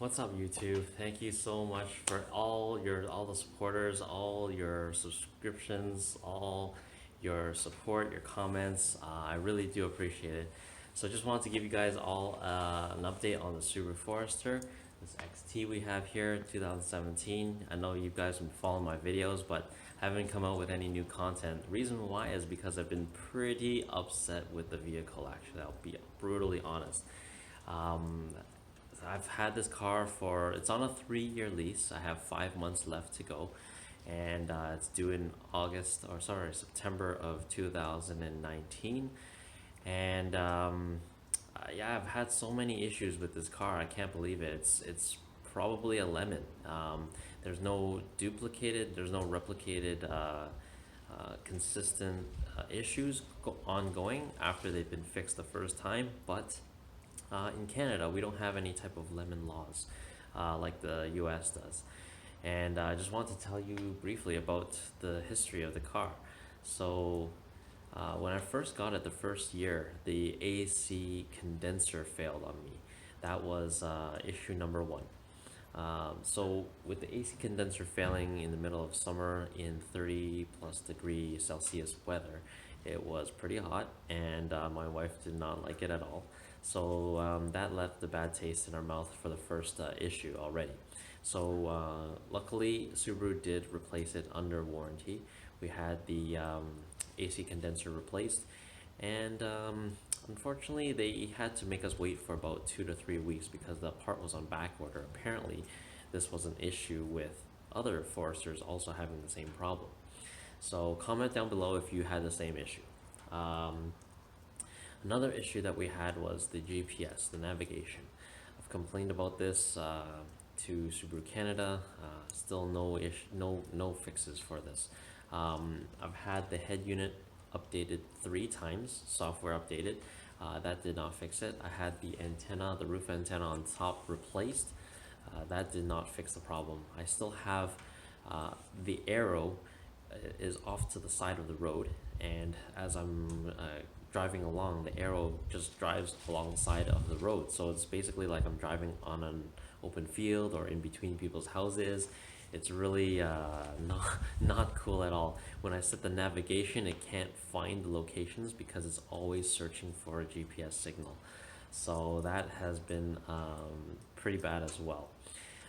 What's up, YouTube? Thank you so much for all the supporters, all your subscriptions, all your support, your comments. I really do appreciate it. So just wanted to give you guys all an update on the Subaru Forester, this XT we have here, 2017. I know you guys have been following my videos, but haven't come out with any new content. The reason why is because I've been pretty upset with the vehicle. Actually, I'll be brutally honest. Um, I've had this car for, it's on a 3-year lease. I have 5 months left to go, and it's due in September of 2019. And yeah, I've had so many issues with this car. I can't believe it. It's probably a lemon. There's no there's no replicated consistent issues ongoing after they've been fixed the first time, but in Canada, we don't have any type of lemon laws like the US does. And I just want to tell you briefly about the history of the car. So, when I first got it the first year, the AC condenser failed on me. That was issue number one. So, with the AC condenser failing in the middle of summer in 30 plus degree Celsius weather, it was pretty hot, and my wife did not like it at all. So that left a bad taste in our mouth for the first issue already. So luckily, Subaru did replace it under warranty. We had the AC condenser replaced, and unfortunately, they had to make us wait for about 2 to 3 weeks because the part was on back order. Apparently, this was an issue with other Foresters also having the same problem. So comment down below if you had the same issue. Um, Another issue that we had was the GPS, the navigation. I've complained about this to Subaru Canada. Still no fixes for this. I've had the head unit updated 3 times, software updated. That did not fix it. I had the antenna, the roof antenna on top replaced. That did not fix the problem. I still have the arrow is off to the side of the road, and as I'm driving along, the arrow just drives alongside of the road. So it's basically like I'm driving on an open field or in between people's houses. It's really not cool at all. When I set the navigation, it can't find the locations because it's always searching for a GPS signal. So that has been pretty bad as well.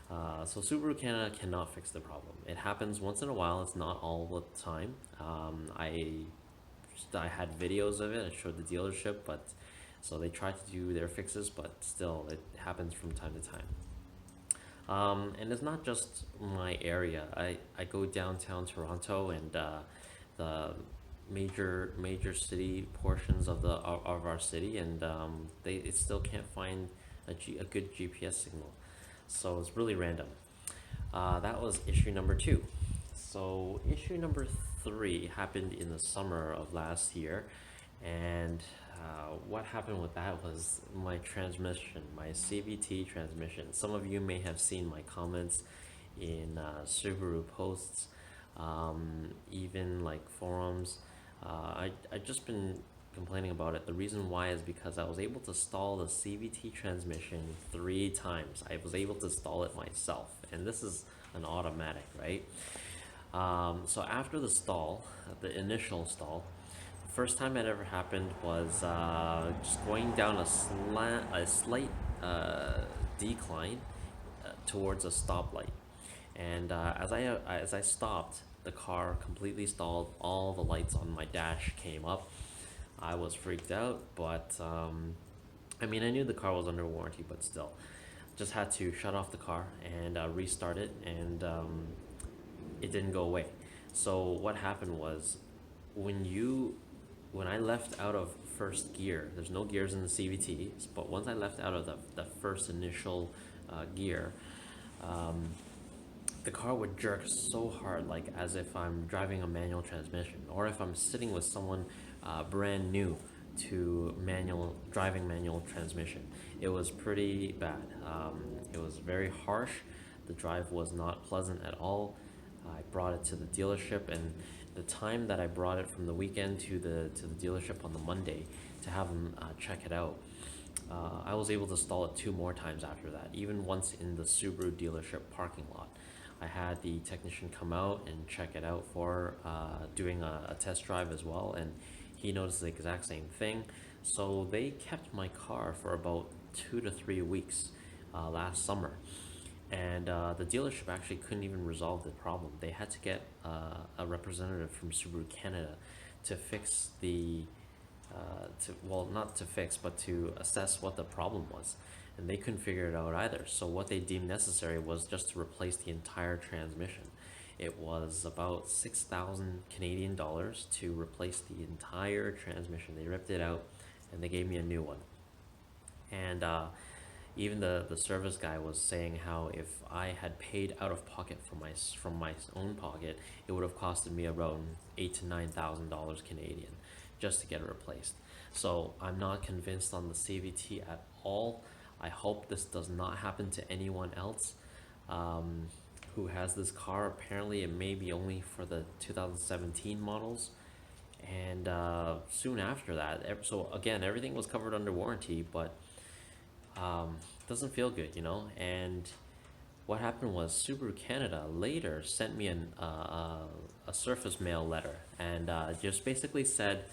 So Subaru Canada cannot fix the problem. It happens once in a while. It's not all the time. I had videos of it. I showed the dealership, but so they tried to do their fixes, but still it happens from time to time. And it's not just my area. I go downtown Toronto, and the major city portions of our city, and it still can't find a good GPS signal. So it's really random. That was issue number 2. So issue number 3 happened in the summer of last year, and what happened with that was my transmission, my CVT transmission. Some of you may have seen my comments in Subaru posts, even like forums. I just been complaining about it. The reason why is because I was able to stall the CVT transmission 3 times. I was able to stall it myself, and this is an automatic, right? So after the stall, the initial stall, the first time it ever happened was just going down a slight decline towards a stoplight, and as I stopped, the car completely stalled. All the lights on my dash came up. I was freaked out, but I mean, I knew the car was under warranty, but still, just had to shut off the car and restart it, and it didn't go away. So what happened was, when I left out of first gear, there's no gears in the CVT, but once I left out of the first initial gear, the car would jerk so hard, like as if I'm driving a manual transmission, or if I'm sitting with someone brand new to driving manual transmission. It was pretty bad. It was very harsh. The drive was not pleasant at all. I brought it to the dealership, and the time that I brought it from the weekend to the dealership on the Monday to have them check it out, I was able to stall it two more times after that, even once in the Subaru dealership parking lot. I had the technician come out and check it out for doing a test drive as well, and he noticed the exact same thing. So they kept my car for about 2 to 3 weeks last summer, and the dealership actually couldn't even resolve the problem. They had to get a representative from Subaru Canada to fix well, not to fix, but to assess what the problem was. And they couldn't figure it out either. So what they deemed necessary was just to replace the entire transmission. It was about 6,000 Canadian dollars to replace the entire transmission. They ripped it out and they gave me a new one. And even the service guy was saying how if I had paid out of pocket from my own pocket, it would have costed me around $8,000 to $9,000 Canadian just to get it replaced. So I'm not convinced on the CVT at all. I hope this does not happen to anyone else who has this car. Apparently, it may be only for the 2017 models. And soon after that, so again, everything was covered under warranty, but doesn't feel good, you know. And what happened was Subaru Canada later sent me a surface mail letter, and just basically said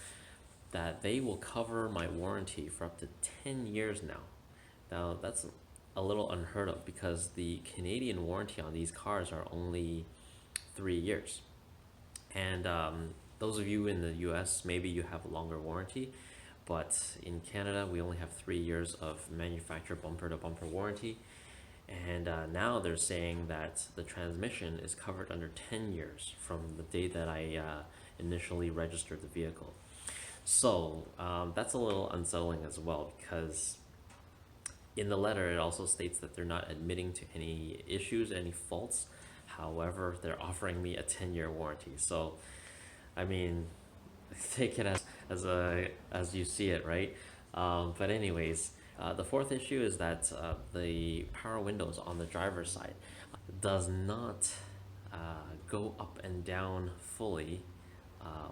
that they will cover my warranty for up to 10 years now. Now that's a little unheard of because the Canadian warranty on these cars are only 3 years. And those of you in the US, maybe you have a longer warranty, but in Canada, we only have 3 years of manufacturer bumper to bumper warranty. And now they're saying that the transmission is covered under 10 years from the date that I initially registered the vehicle. So that's a little unsettling as well, because in the letter it also states that they're not admitting to any issues, any faults. However, they're offering me a 10-year warranty. So, I mean, take it as you see it, right? But anyways, the fourth issue is that the power windows on the driver's side does not go up and down fully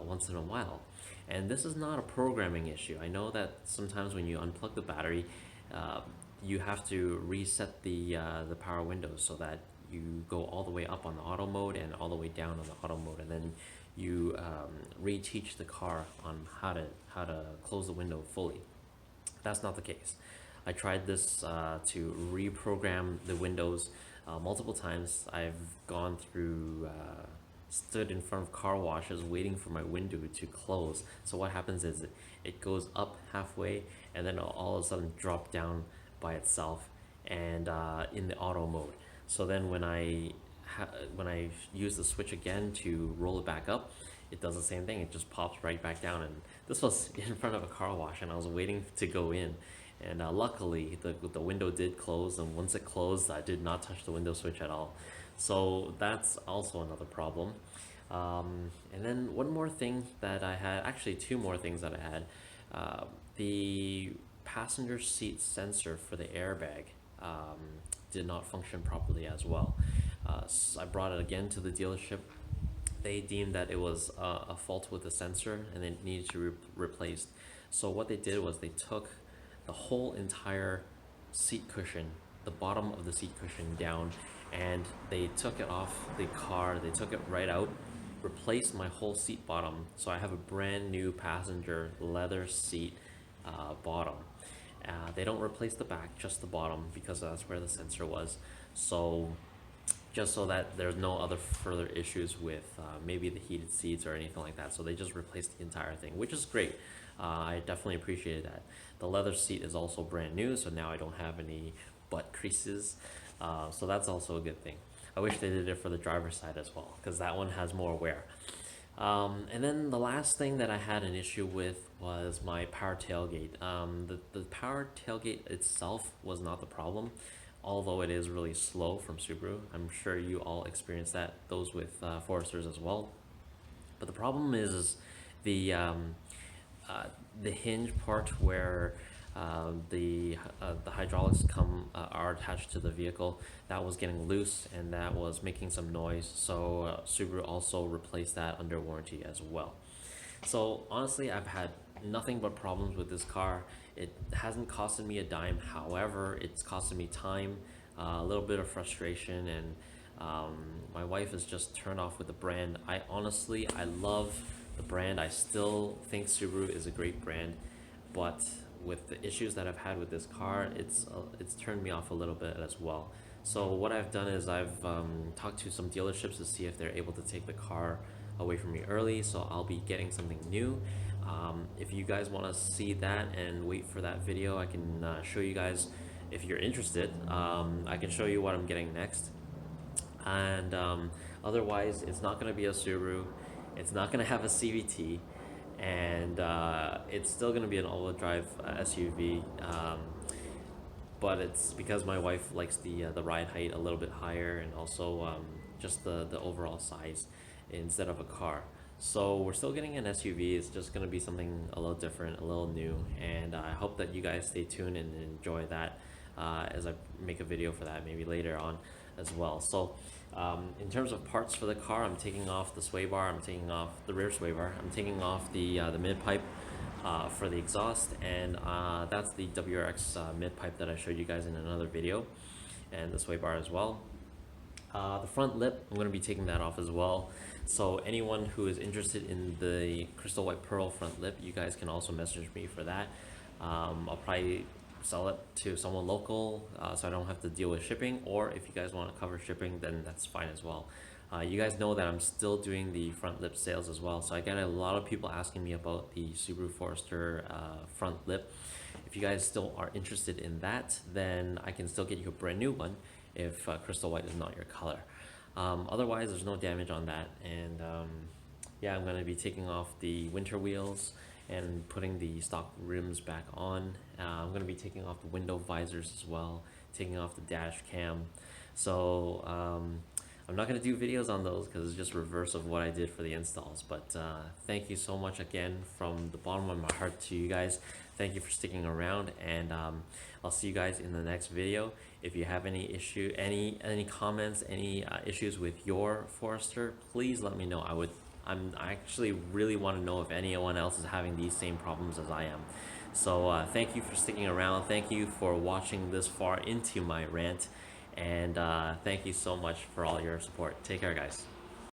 once in a while. And this is not a programming issue. I know that sometimes when you unplug the battery, you have to reset the power windows so that you go all the way up on the auto mode and all the way down on the auto mode, and then you reteach the car on how to close the window fully. That's not the case. I tried this to reprogram the windows multiple times. I've gone through, stood in front of car washes waiting for my window to close. So what happens is it goes up halfway and then all of a sudden drop down by itself and in the auto mode. So then when I use the switch again to roll it back up, it does the same thing. It just pops right back down. And this was in front of a car wash, and I was waiting to go in. And luckily, the window did close, and once it closed, I did not touch the window switch at all. So that's also another problem. And then one more thing that I had, actually two more things that I had. The passenger seat sensor for the airbag did not function properly as well. So I brought it again to the dealership. They deemed that it was a fault with the sensor and it needed to be replaced. So what they did was they took the whole entire seat cushion, the bottom of the seat cushion down, and they took it off the car. They took it right out, replaced my whole seat bottom. So I have a brand new passenger leather seat bottom. They don't replace the back, just the bottom, because that's where the sensor was. So just so that there's no other further issues with maybe the heated seats or anything like that. So they just replaced the entire thing, which is great. I definitely appreciated that. The leather seat is also brand new, so now I don't have any butt creases. So that's also a good thing. I wish they did it for the driver's side as well, because that one has more wear. And then the last thing that I had an issue with was my power tailgate. The power tailgate itself was not the problem, although it is really slow from Subaru. I'm sure you all experienced that, those with Foresters as well. But the problem is the hinge part where the hydraulics are attached to the vehicle, that was getting loose and that was making some noise. So Subaru also replaced that under warranty as well. So honestly, I've had nothing but problems with this car. It hasn't costed me a dime. However, it's costed me time, a little bit of frustration, and my wife is just turned off with the brand. I love the brand. I still think Subaru is a great brand, but with the issues that I've had with this car, it's turned me off a little bit as well. So what I've done is I've talked to some dealerships to see if they're able to take the car away from me early. So I'll be getting something new. If you guys want to see that and wait for that video, I can show you guys if you're interested. I can show you what I'm getting next. And otherwise, it's not going to be a Subaru. It's not going to have a CVT, and it's still going to be an all-wheel drive SUV. But it's because my wife likes the ride height a little bit higher, and also just the overall size instead of a car. So we're still getting an SUV. It's just going to be something a little different, a little new, and I hope that you guys stay tuned and enjoy that as I make a video for that maybe later on as well. So in terms of parts for the car, I'm taking off the sway bar, I'm taking off the rear sway bar, I'm taking off the mid pipe for the exhaust, and that's the WRX mid pipe that I showed you guys in another video, and the sway bar as well. The front lip, I'm going to be taking that off as well. So anyone who is interested in the crystal white pearl front lip, you guys can also message me for that. I'll probably sell it to someone local, so I don't have to deal with shipping, or if you guys want to cover shipping, then that's fine as well. You guys know that I'm still doing the front lip sales as well, so I get a lot of people asking me about the Subaru Forester front lip. If you guys still are interested in that, then I can still get you a brand new one if crystal white is not your color. Otherwise, there's no damage on that, and yeah, I'm going to be taking off the winter wheels and putting the stock rims back on. I'm going to be taking off the window visors as well, taking off the dash cam. So I'm not going to do videos on those because it's just reverse of what I did for the installs. But thank you so much again from the bottom of my heart to you guys. Thank you for sticking around, and I'll see you guys in the next video. If you have any issue, any comments, any issues with your Forester, please let me know. I actually really want to know if anyone else is having these same problems as I am. So thank you for sticking around. Thank you for watching this far into my rant, and thank you so much for all your support. Take care, guys.